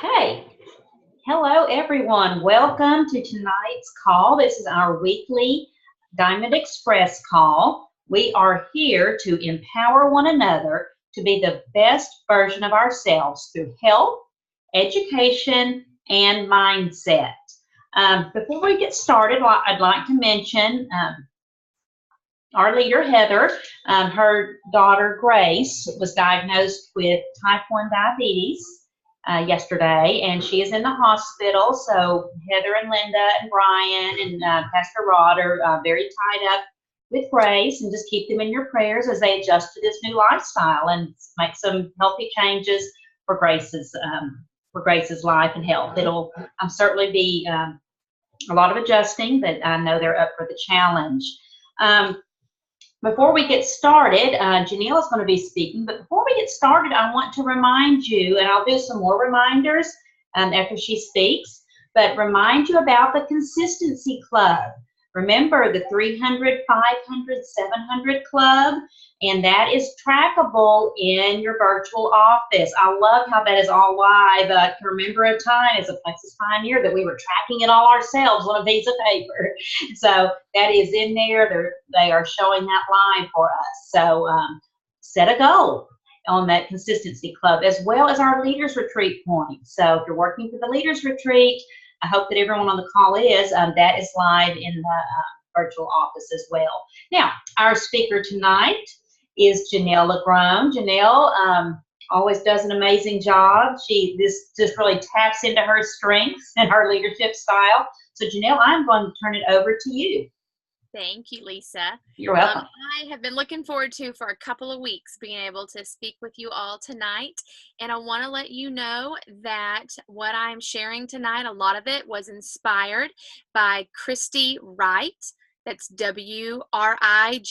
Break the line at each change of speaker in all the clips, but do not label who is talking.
Okay. Hello, everyone. Welcome to tonight's call. This is our weekly Diamond Express call. We are here to empower one another to be the best version of ourselves through health, education, and mindset. Before we get started, I'd like to mention our leader, Heather. Her daughter, Grace, was diagnosed with type 1 diabetes yesterday, and she is in the hospital. So Heather and Linda and Brian and Pastor Rod are very tied up with Grace, and just keep them in your prayers as they adjust to this new lifestyle and make some healthy changes for Grace's life and health. It'll certainly be a lot of adjusting, but I know they're up for the challenge. Before we get started, Jeneille is going to be speaking, but before we get started, I want to remind you, and I'll do some more reminders after she speaks, but remind you about the Consistency Club. Remember the 300, 500, 700 Club, and that is trackable in your virtual office. I love how that is all live. I can remember a time as a Plexus Pioneer that we were tracking it all ourselves on a piece of paper. So that is in there. They are showing that live for us. So set a goal on that Consistency Club, as well as our Leaders Retreat points. So if you're working for the Leaders Retreat, I hope that everyone on the call is. That is live in the virtual office as well. Now, our speaker tonight is Jeneille LaGrone. Jeneille always does an amazing job. This just really taps into her strengths and her leadership style. So Jeneille, I'm going to turn it over to you.
Thank you, Lisa.
You're welcome.
I have been looking forward to for a couple of weeks being able to speak with you all tonight. And I want to let you know that what I'm sharing tonight, a lot of it was inspired by Kristin Wright. That's Wright.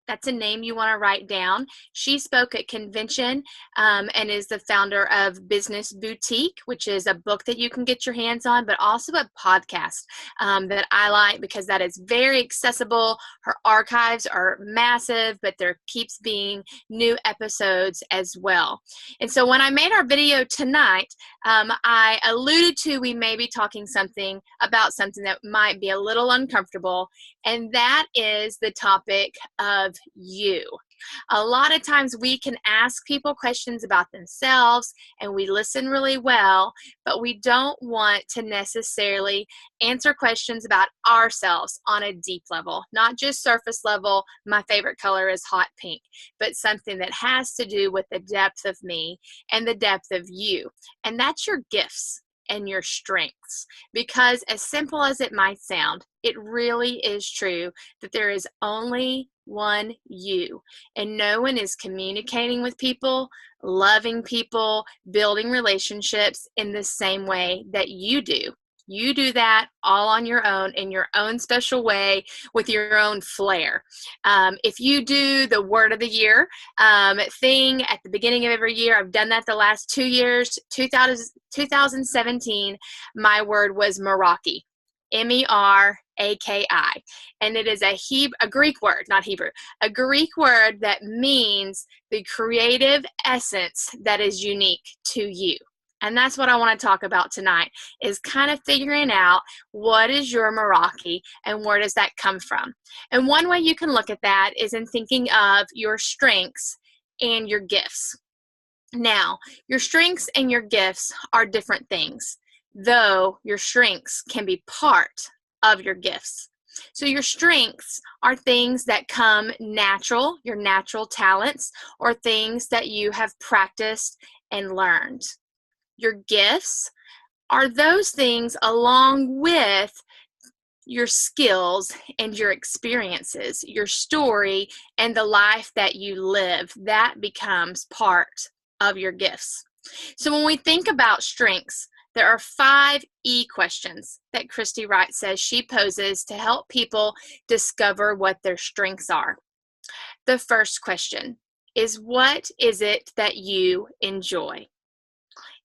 That's a name you want to write down. She spoke at convention and is the founder of Business Boutique, which is a book that you can get your hands on, but also a podcast that I like because that is very accessible. Her archives are massive, but there keeps being new episodes as well. And so when I made our video tonight, I alluded to we may be talking about something that might be a little uncomfortable, and that is the topic of you. A lot of times we can ask people questions about themselves and we listen really well, but we don't want to necessarily answer questions about ourselves on a deep level, not just surface level. My favorite color is hot pink, but something that has to do with the depth of me and the depth of you. And that's your gifts and your strengths, because as simple as it might sound, it really is true that there is only one you, and no one is communicating with people, loving people, building relationships in the same way that you do. You do that all on your own, in your own special way, with your own flair. If you do the word of the year thing at the beginning of every year, I've done that the last 2 years. 2017, my word was Meraki, Meraki, and it is a Greek word, not Hebrew, a Greek word that means the creative essence that is unique to you. And that's what I want to talk about tonight, is kind of figuring out what is your Meraki and where does that come from. And one way you can look at that is in thinking of your strengths and your gifts. Now, your strengths and your gifts are different things, though your strengths can be part of your gifts. So your strengths are things that come natural, your natural talents, or things that you have practiced and learned. Your gifts are those things along with your skills and your experiences, your story and the life that you live. That becomes part of your gifts. So when we think about strengths, there are 5 E questions that Kristin Wright says she poses to help people discover what their strengths are. The first question is, what is it that you enjoy?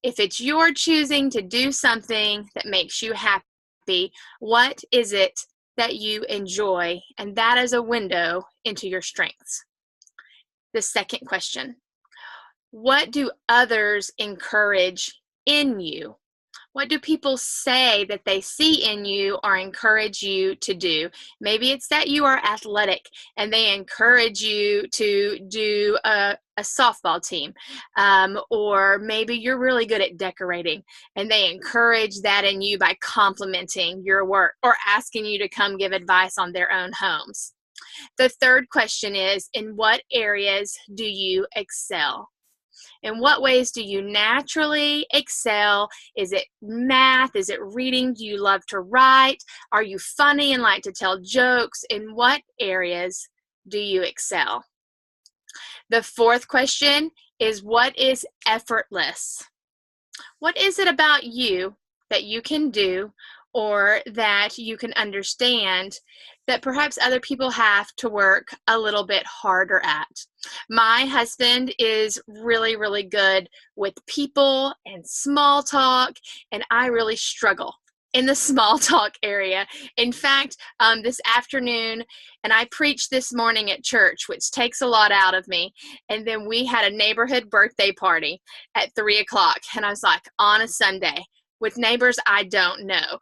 If it's your choosing to do something that makes you happy, what is it that you enjoy? And that is a window into your strengths. The second question, what do others encourage in you? What do people say that they see in you or encourage you to do? Maybe it's that you are athletic and they encourage you to do a softball team. Or maybe you're really good at decorating and they encourage that in you by complimenting your work or asking you to come give advice on their own homes. The third question is, in what areas do you excel? In what ways do you naturally excel? Is it math? Is it reading? Do you love to write? Are you funny and like to tell jokes? In what areas do you excel? The fourth question is, what is effortless? What is it about you that you can do or that you can understand that perhaps other people have to work a little bit harder at? My husband is really, really good with people and small talk, and I really struggle in the small talk area. In fact, this afternoon, and I preached this morning at church, which takes a lot out of me, and then we had a neighborhood birthday party at 3 o'clock, and I was like, on a Sunday, with neighbors I don't know,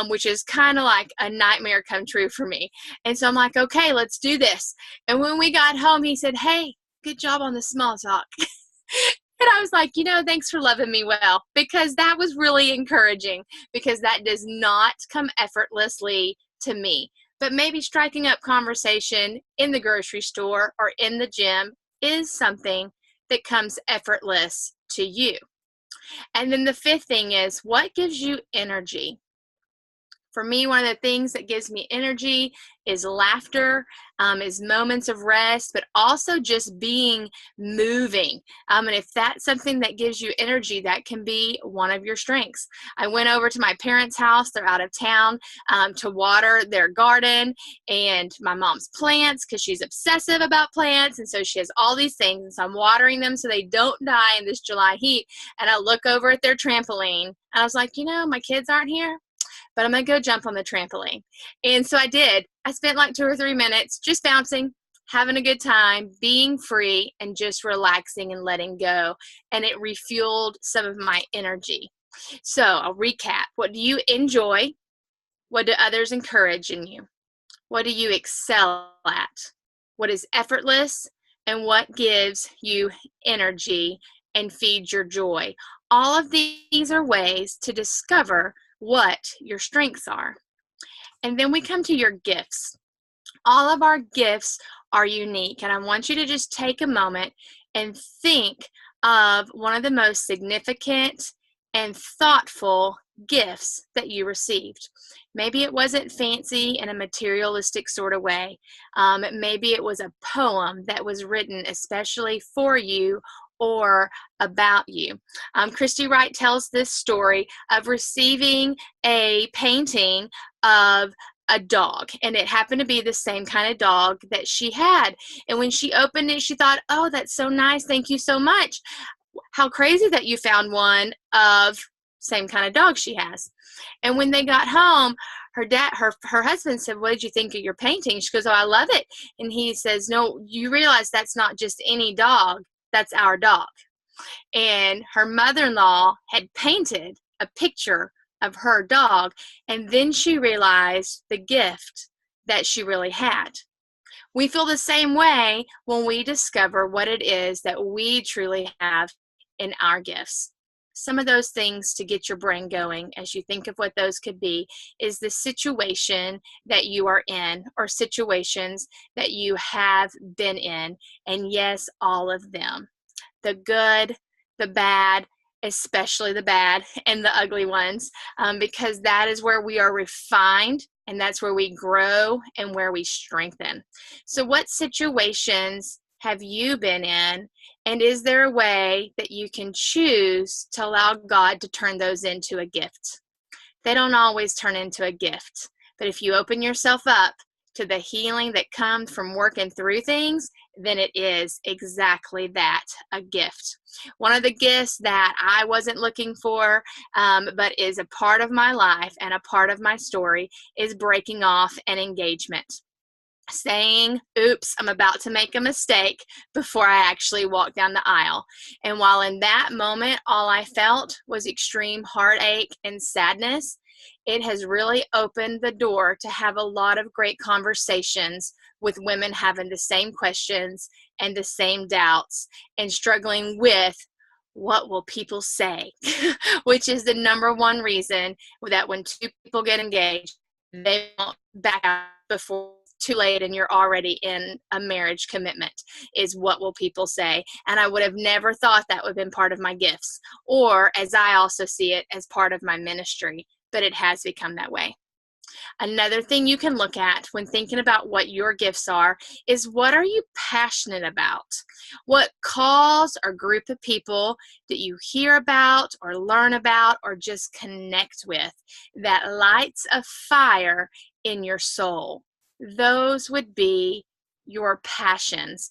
which is kind of like a nightmare come true for me. And so I'm like, okay, let's do this. And when we got home, he said, hey, good job on the small talk. And I was like, thanks for loving me well, because that was really encouraging, because that does not come effortlessly to me. But maybe striking up conversation in the grocery store or in the gym is something that comes effortless to you. And then the fifth thing is, what gives you energy? For me, one of the things that gives me energy is laughter, is moments of rest, but also just being moving. And if that's something that gives you energy, that can be one of your strengths. I went over to my parents' house. They're out of town, to water their garden and my mom's plants, because she's obsessive about plants. And so she has all these things. And so I'm watering them so they don't die in this July heat. And I look over at their trampoline and I was like, my kids aren't here, but I'm going to go jump on the trampoline. And so I did. I spent like 2 or 3 minutes just bouncing, having a good time, being free, and just relaxing and letting go. And it refueled some of my energy. So I'll recap. What do you enjoy? What do others encourage in you? What do you excel at? What is effortless? And what gives you energy and feeds your joy? All of these are ways to discover what your strengths are. And then we come to your gifts. All of our gifts are unique. And I want you to just take a moment and think of one of the most significant and thoughtful gifts that you received. Maybe it wasn't fancy in a materialistic sort of way. Maybe it was a poem that was written especially for you or about you. Christy Wright tells this story of receiving a painting of a dog, and it happened to be the same kind of dog that she had. And when she opened it, she thought, oh, that's so nice. Thank you so much. How crazy that you found one of same kind of dog she has. And when they got home, her husband said, what did you think of your painting? She goes, oh, I love it. And he says, no, you realize that's not just any dog. That's our dog. And her mother-in-law had painted a picture of her dog, and then she realized the gift that she really had. We feel the same way when we discover what it is that we truly have in our gifts. Some of those things to get your brain going as you think of what those could be is the situation that you are in, or situations that you have been in. And yes, all of them. The good, the bad, especially the bad, and the ugly ones, because that is where we are refined, and that's where we grow and where we strengthen. So what situations have you been in? And is there a way that you can choose to allow God to turn those into a gift? They don't always turn into a gift, but if you open yourself up to the healing that comes from working through things, then it is exactly that, a gift. One of the gifts that I wasn't looking for, but is a part of my life and a part of my story, is breaking off an engagement. saying, oops, I'm about to make a mistake before I actually walk down the aisle. And while in that moment, all I felt was extreme heartache and sadness, it has really opened the door to have a lot of great conversations with women having the same questions and the same doubts and struggling with what will people say, which is the number one reason that when two people get engaged, they won't back out before it's too late and you're already in a marriage commitment, is what will people say. And I would have never thought that would have been part of my gifts, or as I also see it, as part of my ministry, but it has become that way. Another thing you can look at when thinking about what your gifts are is, what are you passionate about? What cause or group of people that you hear about or learn about or just connect with that lights a fire in your soul? Those would be your passions.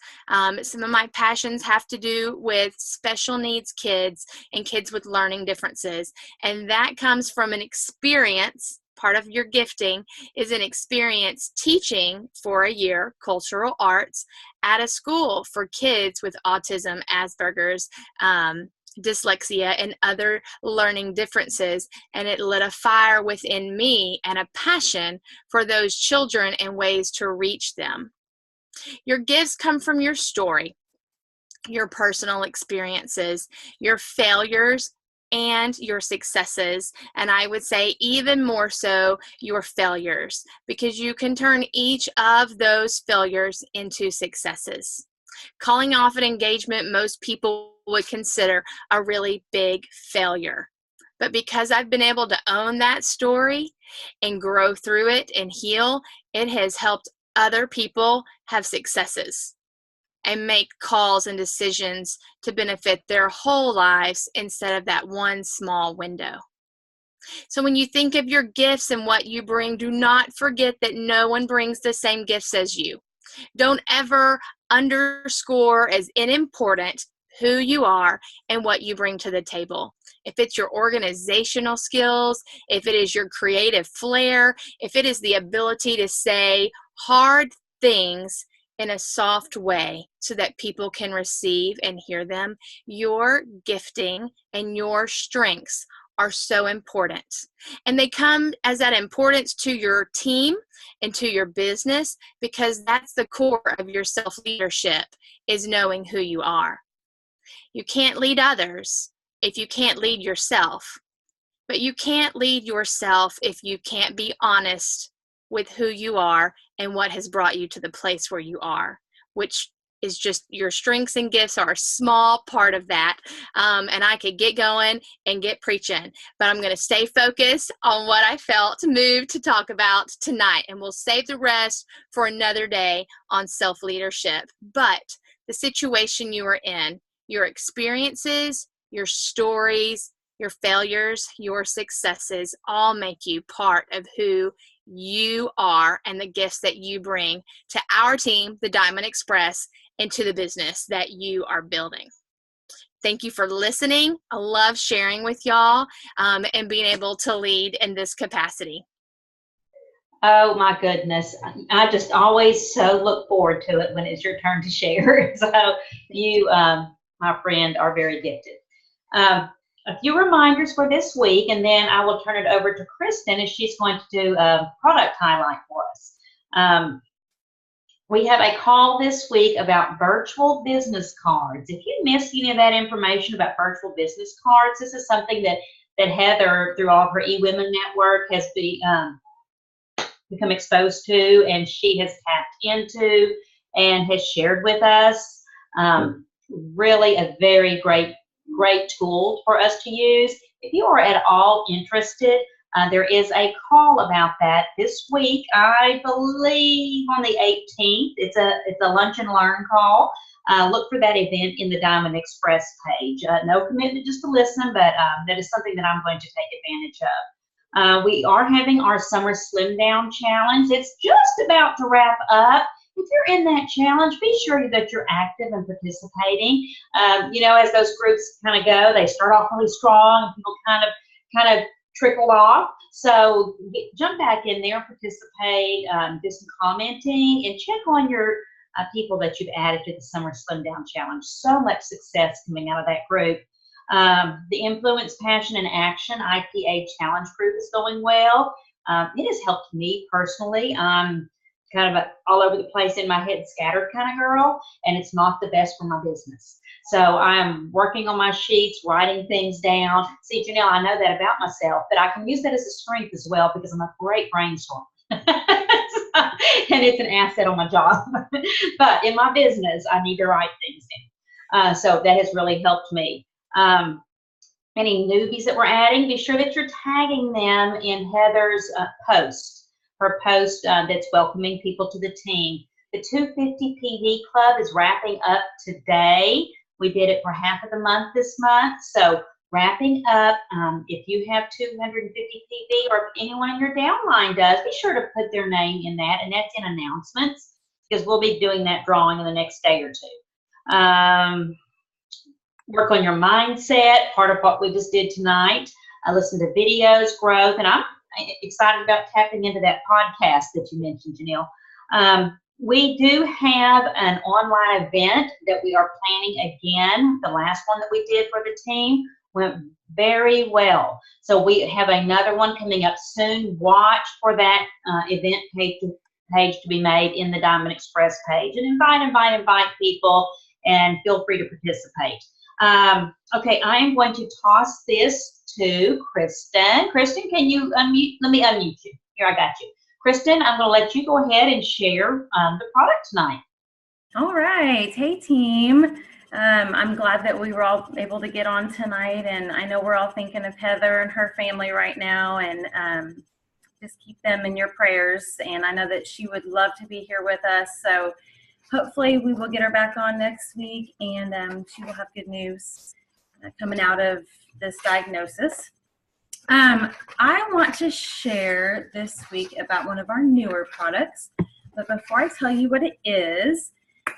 Some of my passions have to do with special needs kids and kids with learning differences. And that comes from an experience. Part of your gifting is an experience teaching for a year cultural arts at a school for kids with autism, Asperger's, dyslexia, and other learning differences. And it lit a fire within me and a passion for those children and ways to reach them. Your gifts come from your story, your personal experiences, your failures, and your successes. And I would say even more so your failures, because you can turn each of those failures into successes. Calling off an engagement, most people would consider a really big failure. But because I've been able to own that story and grow through it and heal, it has helped other people have successes and make calls and decisions to benefit their whole lives instead of that one small window. So when you think of your gifts and what you bring, do not forget that no one brings the same gifts as you. Don't ever underscore as unimportant who you are and what you bring to the table. If it's your organizational skills, if it is your creative flair, if it is the ability to say hard things in a soft way so that people can receive and hear them, your gifting and your strengths are so important. And they come as that importance to your team and to your business, because that's the core of your self-leadership, is knowing who you are. You can't lead others if you can't lead yourself, but you can't lead yourself if you can't be honest with who you are and what has brought you to the place where you are, which is just your strengths and gifts are a small part of that. And I could get going and get preaching, but I'm going to stay focused on what I felt moved to talk about tonight. And we'll save the rest for another day on self-leadership. But the situation you are in, your experiences, your stories, your failures, your successes all make you part of who you are and the gifts that you bring to our team, the Diamond Express, and to the business that you are building. Thank you for listening. I love sharing with y'all and being able to lead in this capacity.
Oh my goodness. I just always so look forward to it when it's your turn to share. So you, my friend, are very gifted. A few reminders for this week, and then I will turn it over to Kristin, and she's going to do a product highlight for us. We have a call this week about virtual business cards. If you missed any of that information about virtual business cards, this is something that Heather, through all of her eWomen network, has become exposed to, and she has tapped into and has shared with us. Really a very great tool for us to use. If you are at all interested, there is a call about that this week, I believe on the 18th. It's a lunch and learn call. Look for that event in the Diamond Express page. No commitment, just to listen, but that is something that I'm going to take advantage of. We are having our Summer Slim Down Challenge. It's just about to wrap up. If you're in that challenge, be sure that you're active and participating. As those groups kind of go, they start off really strong, and people kind of trickled off. So jump back in there, participate, do some commenting, and check on your people that you've added to the Summer Slim Down Challenge. So much success coming out of that group. The Influence, Passion, and Action IPA Challenge group is going well. It has helped me personally. I'm kind of all over the place in my head, scattered kind of girl, and it's not the best for my business. So I'm working on my sheets, writing things down. See, Jeneille, I know that about myself, but I can use that as a strength as well because I'm a great brainstormer. And it's an asset on my job. But in my business, I need to write things in. So that has really helped me. Any newbies that we're adding, be sure that you're tagging them in Heather's post, her post that's welcoming people to the team. The 250 PD Club is wrapping up today. We did it for half of the month this month. So wrapping up, if you have 250 PD or if anyone in your downline does, be sure to put their name in that, and that's in announcements because we'll be doing that drawing in the next day or two. Work on your mindset, part of what we just did tonight. I listened to videos, growth, and I'm excited about tapping into that podcast that you mentioned, Jeneille. We do have an online event that we are planning again. The last one that we did for the team went very well. So we have another one coming up soon. Watch for that event page to be made in the Diamond Express page. And invite people, and feel free to participate. Okay, I am going to toss this to Kristin. Kristin, can you unmute? Let me unmute you. Here, I got you. Kristin, I'm going to let you go ahead and share the product tonight.
All right. Hey, team. I'm glad that we were all able to get on tonight, and I know we're all thinking of Heather and her family right now, and just keep them in your prayers. And I know that she would love to be here with us, so hopefully we will get her back on next week, and she will have good news coming out of this diagnosis. I want to share this week about one of our newer products, but before I tell you what it is,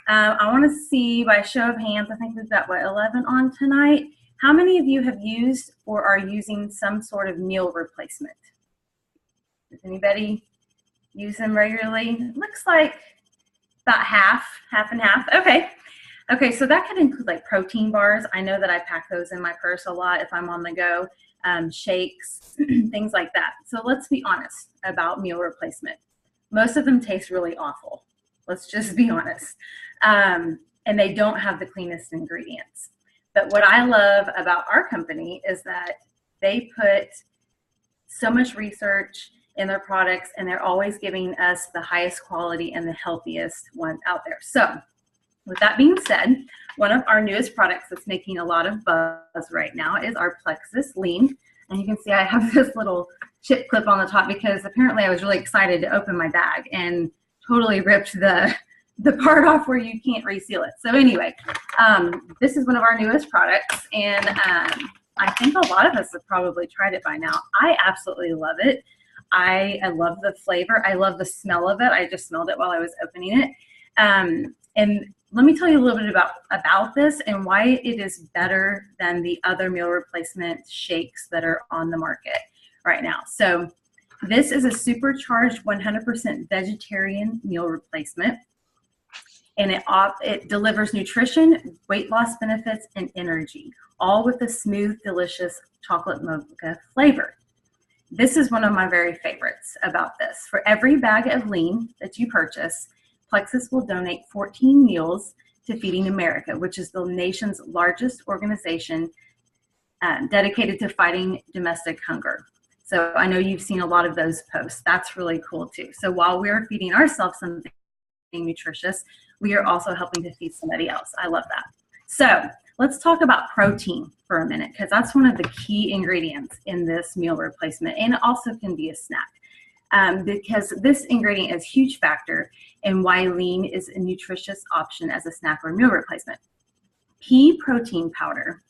I want to see by show of hands, I think we've got, 11 on tonight. How many of you have used or are using some sort of meal replacement? Does anybody use them regularly? It looks like about half and half. Okay, so that could include like protein bars. I know that I pack those in my purse a lot if I'm on the go. Shakes, things like that. So let's be honest about meal replacement. Most of them taste really awful. Let's just be honest. And they don't have the cleanest ingredients. But what I love about our company is that they put so much research in their products, and they're always giving us the highest quality and the healthiest ones out there. So with that being said, one of our newest products that's making a lot of buzz right now is our Plexus Lean. And you can see I have this little chip clip on the top because apparently I was really excited to open my bag and totally ripped the part off where you can't reseal it. So anyway, this is one of our newest products, and I think a lot of us have probably tried it by now. I absolutely love it. I love the flavor. I love the smell of it. I just smelled it while I was opening it. And let me tell you a little bit about this and why it is better than the other meal replacement shakes that are on the market right now. So this is a supercharged 100% vegetarian meal replacement, and it delivers nutrition, weight loss benefits, and energy, all with a smooth, delicious chocolate mocha flavor. This is one of my very favorites about this. For every bag of lean that you purchase, Plexus will donate 14 meals to Feeding America, which is the nation's largest organization dedicated to fighting domestic hunger. So I know you've seen a lot of those posts. That's really cool too. So while we're feeding ourselves something nutritious, we are also helping to feed somebody else. I love that. So let's talk about protein for a minute, because that's one of the key ingredients in this meal replacement, and it also can be a snack. Because this ingredient is a huge factor in why lean is a nutritious option as a snack or meal replacement. Pea protein powder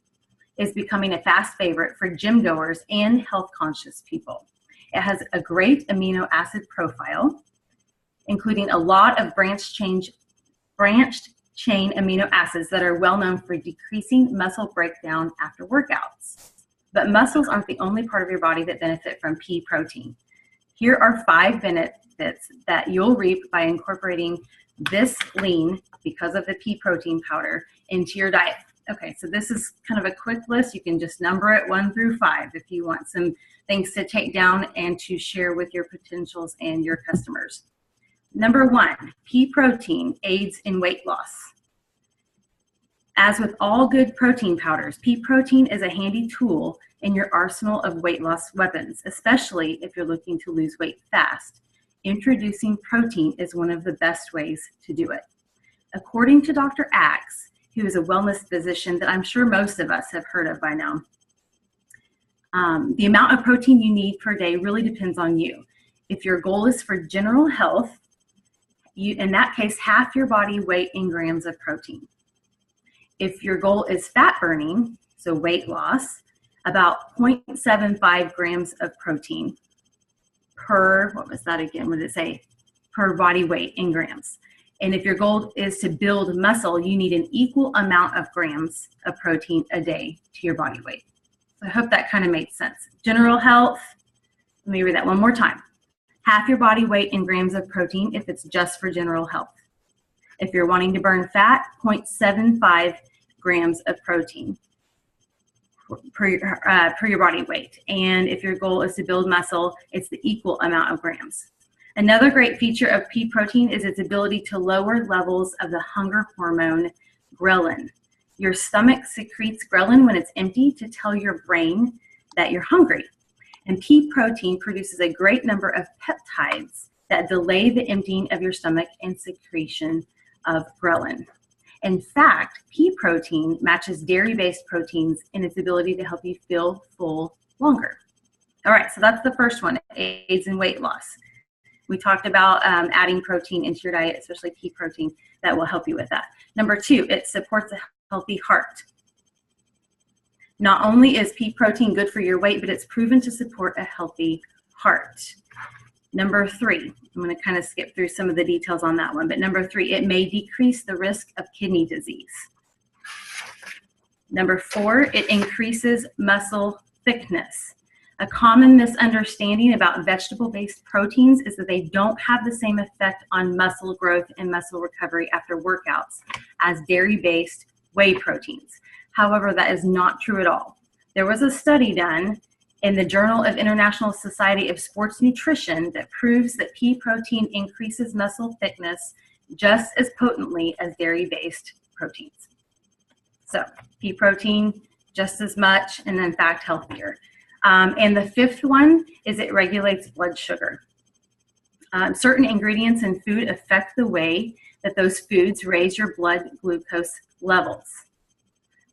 is becoming a fast favorite for gym goers and health conscious people. It has a great amino acid profile, including a lot of branched chain amino acids that are well known for decreasing muscle breakdown after workouts. But muscles aren't the only part of your body that benefit from pea protein. Here are 5 benefits that you'll reap by incorporating this lean, because of the pea protein powder, into your diet. Okay, so this is kind of a quick list. You can just number it 1 through 5 if you want some things to take down and to share with your potentials and your customers. Number 1, pea protein aids in weight loss. As with all good protein powders, pea protein is a handy tool in your arsenal of weight loss weapons, especially if you're looking to lose weight fast. Introducing protein is one of the best ways to do it. According to Dr. Axe, who is a wellness physician that I'm sure most of us have heard of by now, the amount of protein you need per day really depends on you. If your goal is for general health, in that case, half your body weight in grams of protein. If your goal is fat burning, so weight loss, about 0.75 grams of protein per, what was that again? What did it say? Per body weight in grams. And if your goal is to build muscle, you need an equal amount of grams of protein a day to your body weight. So I hope that kind of made sense. General health, let me read that one more time. Half your body weight in grams of protein if it's just for general health. If you're wanting to burn fat, 0.75 grams of protein per your body weight. And if your goal is to build muscle, it's the equal amount of grams. Another great feature of pea protein is its ability to lower levels of the hunger hormone ghrelin. Your stomach secretes ghrelin when it's empty to tell your brain that you're hungry. And pea protein produces a great number of peptides that delay the emptying of your stomach and secretion of ghrelin. In fact, pea protein matches dairy-based proteins in its ability to help you feel full longer. All right, so that's the first one, aids in weight loss. We talked about adding protein into your diet, especially pea protein, that will help you with that. Number 2, it supports a healthy heart. Not only is pea protein good for your weight, but it's proven to support a healthy heart. Number 3, I'm going to kind of skip through some of the details on that one, but number 3, it may decrease the risk of kidney disease. Number 4, it increases muscle thickness. A common misunderstanding about vegetable-based proteins is that they don't have the same effect on muscle growth and muscle recovery after workouts as dairy-based whey proteins. However, that is not true at all. There was a study done in the Journal of International Society of Sports Nutrition that proves that pea protein increases muscle thickness just as potently as dairy-based proteins. So pea protein just as much, and in fact healthier. And the 5th one is it regulates blood sugar. Certain ingredients in food affect the way that those foods raise your blood glucose levels.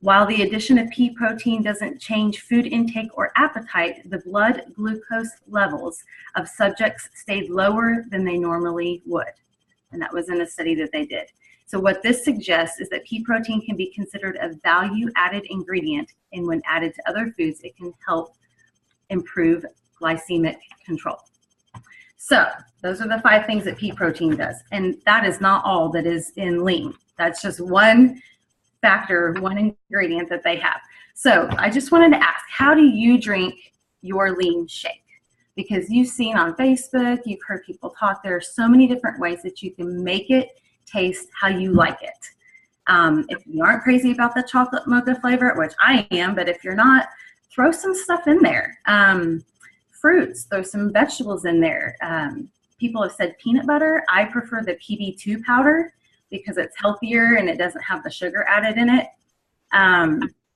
While the addition of pea protein doesn't change food intake or appetite, the blood glucose levels of subjects stayed lower than they normally would. And that was in a study that they did. So what this suggests is that pea protein can be considered a value-added ingredient, and when added to other foods, it can help improve glycemic control. So those are the 5 things that pea protein does. And that is not all that is in lean. That's just one factor, one ingredient that they have. So I just wanted to ask, how do you drink your lean shake? Because you've seen on Facebook, you've heard people talk, there are so many different ways that you can make it taste how you like it. If you aren't crazy about the chocolate mocha flavor, which I am, but if you're not, throw some stuff in there. Fruits, throw some vegetables in there. People have said peanut butter. I prefer the PB2 powder because it's healthier and it doesn't have the sugar added in it.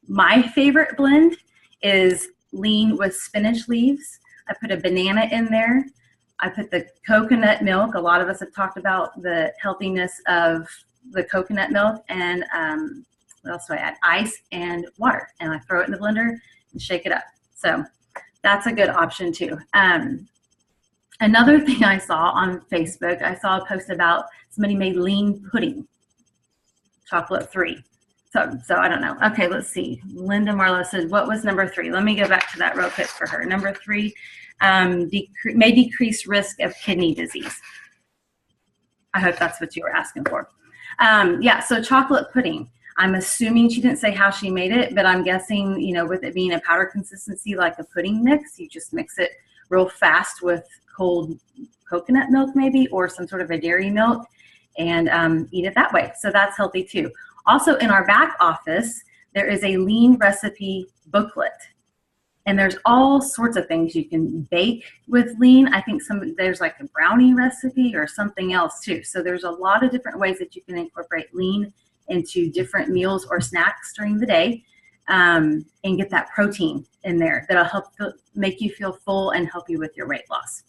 My favorite blend is lean with spinach leaves. I put a banana in there. I put the coconut milk. A lot of us have talked about the healthiness of the coconut milk. And what else do I add? Ice and water. And I throw it in the blender and shake it up. So that's a good option too. Another thing I saw on Facebook, I saw a post about somebody made lean pudding, chocolate free. So I don't know. Okay, let's see. Linda Marlowe said, what was number 3? Let me go back to that real quick for her. Number 3, may decrease risk of kidney disease. I hope that's what you were asking for. Yeah, so chocolate pudding. I'm assuming she didn't say how she made it, but I'm guessing, you know, with it being a powder consistency like a pudding mix, you just mix it real fast with cold coconut milk maybe, or some sort of a dairy milk, and eat it that way. So that's healthy too. Also in our back office, there is a lean recipe booklet. And there's all sorts of things you can bake with lean. I think there's like a brownie recipe or something else too. So there's a lot of different ways that you can incorporate lean into different meals or snacks during the day, and get that protein in there that'll help make you feel full and help you with your weight loss.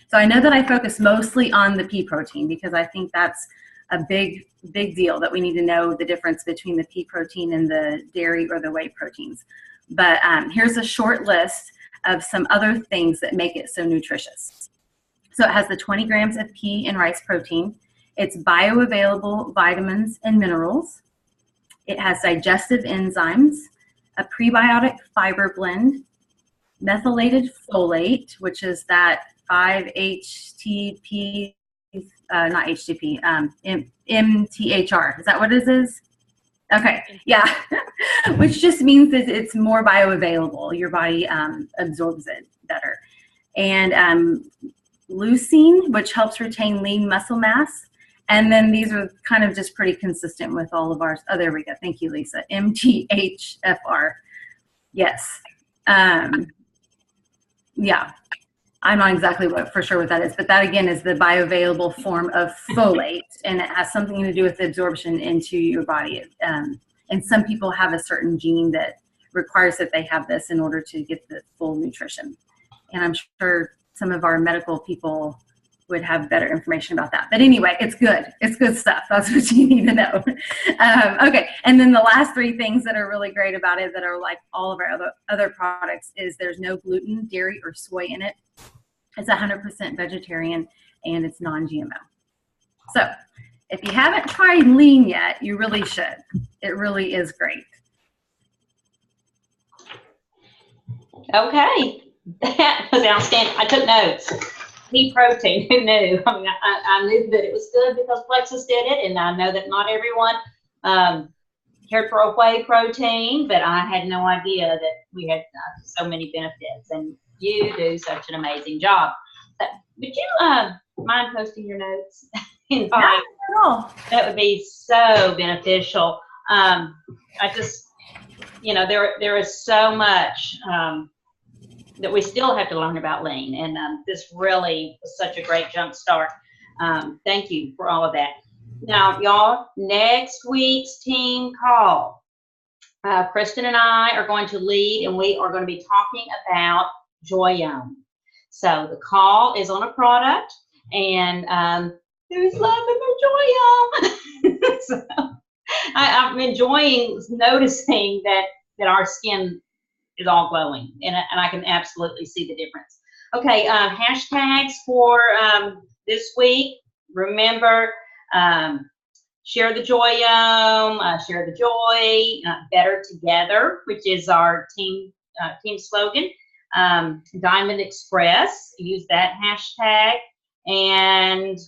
So I know that I focus mostly on the pea protein because I think that's a big deal, that we need to know the difference between the pea protein and the dairy or the whey proteins. But here's a short list of some other things that make it so nutritious. So it has the 20 grams of pea and rice protein. It's bioavailable vitamins and minerals. It has digestive enzymes, a prebiotic fiber blend, methylated folate, which is that 5-HTP, not HTP, MTHR. Is that what it is? Okay, yeah, which just means that it's more bioavailable. Your body absorbs it better. And leucine, which helps retain lean muscle mass. And then these are kind of just pretty consistent with all of ours. Oh, there we go. Thank you, Lisa. MTHFR. Yes. Yeah. I'm not exactly for sure what that is, but that again is the bioavailable form of folate, and it has something to do with absorption into your body. And some people have a certain gene that requires that they have this in order to get the full nutrition. And I'm sure some of our medical people would have better information about that. But anyway, it's good. It's good stuff. That's what you need to know. Okay, and then the last three things that are really great about it that are like all of our other products is there's no gluten, dairy, or soy in it. It's 100% vegetarian, and it's non-GMO. So if you haven't tried lean yet, you really should. It really is great.
Okay, that was outstanding. I took notes. Pea protein, who knew? I mean, I knew that it was good because Plexus did it, and I know that not everyone cared for a whey protein, but I had no idea that we had so many benefits, and you do such an amazing job. Would you mind posting your notes?
Not at all.
That would be so beneficial. I just, you know, there is so much that we still have to learn about lean, and this really was such a great jump start. Thank you for all of that. Now, y'all, next week's team call, Kristin and I are going to lead, and we are going to be talking about Joyome. So the call is on a product, and there's love in the Joyome. So I'm enjoying noticing that our skin is all glowing, and I can absolutely see the difference. Okay, hashtags for this week. Remember, share the Joyome, share the joy, better together, which is our team slogan. Diamond Express, use that hashtag, and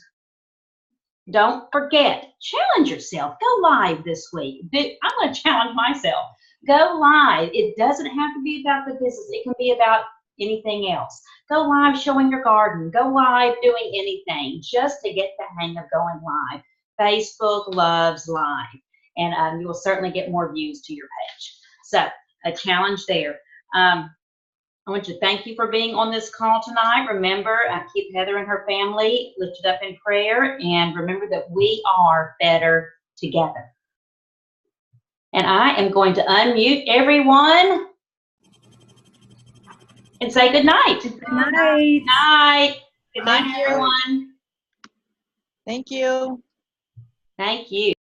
don't forget, challenge yourself. Go live this week. I'm going to challenge myself. Go live. It doesn't have to be about the business. It can be about anything else. Go live showing your garden. Go live doing anything just to get the hang of going live. Facebook loves live, and you will certainly get more views to your page. So a challenge there. I want to thank you for being on this call tonight. Remember, keep Heather and her family lifted up in prayer, and remember that we are better together. And I am going to unmute everyone and say good night.
Good night.
Night. Good night, everyone.
Thank you.
Thank you.